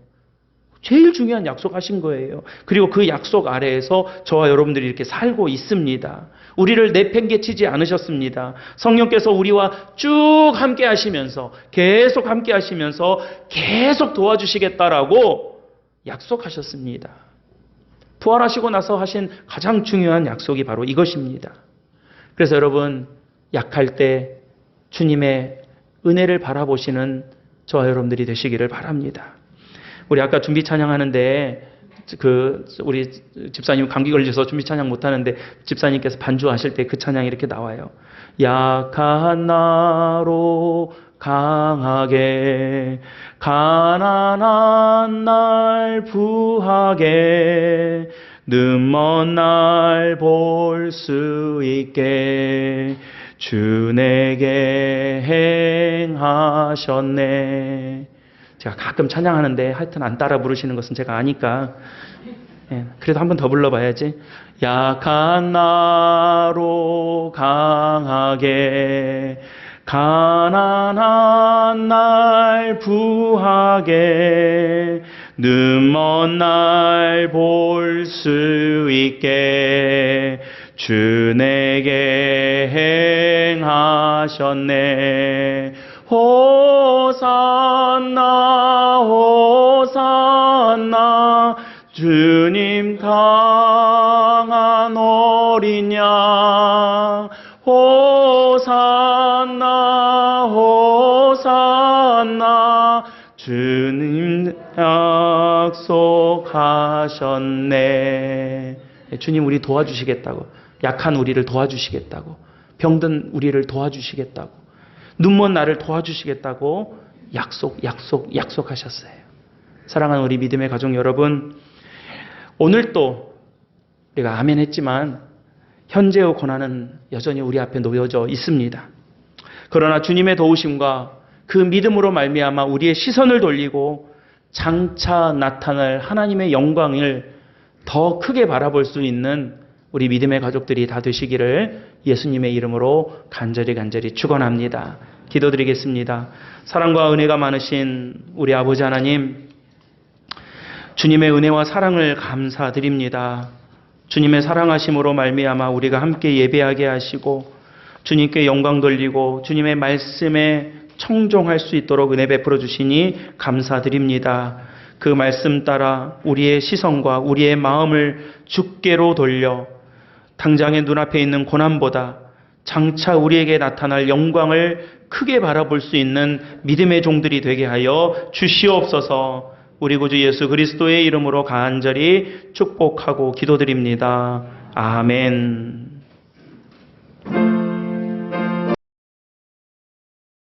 제일 중요한 약속하신 거예요. 그리고 그 약속 아래에서 저와 여러분들이 이렇게 살고 있습니다. 우리를 내팽개치지 않으셨습니다. 성령께서 우리와 쭉 함께 하시면서 계속 함께 하시면서 계속 도와주시겠다라고 약속하셨습니다. 부활하시고 나서 하신 가장 중요한 약속이 바로 이것입니다. 그래서 여러분 약할 때 주님의 은혜를 바라보시는 저와 여러분들이 되시기를 바랍니다. 우리 아까 준비 찬양하는데 우리 집사님 감기 걸려서 준비 찬양 못하는데 집사님께서 반주하실 때 그 찬양이 이렇게 나와요. 약한 나로 강하게 가난한 날 부하게 눈먼 날 볼 수 있게 주 내게 행하셨네. 제가 가끔 찬양하는데 하여튼 안 따라 부르시는 것은 제가 아니까 그래도 한 번 더 불러봐야지. 약한 나로 강하게 가난한 날 부하게 눈먼 날 볼 수 있게 주 내게 행하셨네. 호산나 호산나 주님 강한 어린 양. 호산나 호산나 주님 약속하셨네. 주님 우리 도와주시겠다고. 약한 우리를 도와주시겠다고. 병든 우리를 도와주시겠다고. 눈먼 나를 도와주시겠다고 약속하셨어요. 사랑하는 우리 믿음의 가족 여러분, 오늘도 우리가 아멘 했지만 현재의 고난은 여전히 우리 앞에 놓여져 있습니다. 그러나 주님의 도우심과 그 믿음으로 말미암아 우리의 시선을 돌리고 장차 나타날 하나님의 영광을 더 크게 바라볼 수 있는 우리 믿음의 가족들이 다 되시기를 예수님의 이름으로 간절히 축원합니다. 기도드리겠습니다. 사랑과 은혜가 많으신 우리 아버지 하나님, 주님의 은혜와 사랑을 감사드립니다. 주님의 사랑하심으로 말미암아 우리가 함께 예배하게 하시고 주님께 영광 돌리고 주님의 말씀에 청종할 수 있도록 은혜 베풀어 주시니 감사드립니다. 그 말씀 따라 우리의 시선과 우리의 마음을 주께로 돌려 당장의 눈앞에 있는 고난보다 장차 우리에게 나타날 영광을 크게 바라볼 수 있는 믿음의 종들이 되게 하여 주시옵소서. 우리 구주 예수 그리스도의 이름으로 간절히 축복하고 기도드립니다. 아멘.